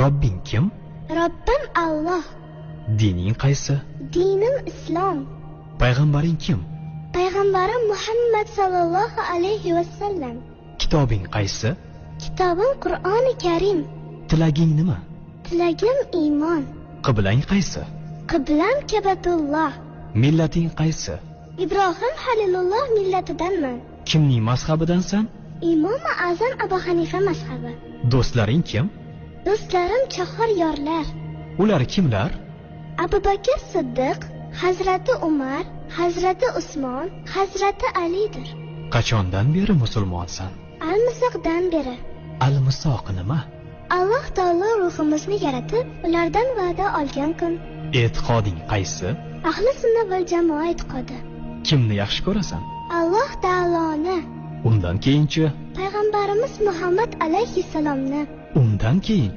Robbing kim? Robbim Alloh. Dining qaysi? Dinim Islom. Payg'ambaring kim? Payg'ambarim Muhammad sallallohu alayhi va sallam. Kitobing qaysi? Kitobim Qur'oni Karim. Tilaging nima? Tilagim iymon. Qiblang qaysi? Qiblam Kabatulloh. Millating qaysi? Ibrohim Halilulloh millatidanman. Kimning mazhabidansan? Imom Azam Abu Hanifa mazhabi. Do'stlaring kim? Do'stlarim chahor yorlar. Ular kimlar? Abu Bakr Siddiq, Hazrati Umar, Hazrati Usmon, Hazrati Alidir. Qachondan beri musulmonsan? Al-Misoqdan beri. Al-Misoq nima? Alloh taolo ruhimizni yaratib, ulardan va'da olgan kun. E'tiqoding qaysi? Ahli sunna va jamoa e'tiqodi. Kimni yaxshi ko'rasan? Alloh taoloni. Undan keyinchi? Payg'ambarimiz Muhammad alayhissalomni. Undan keyin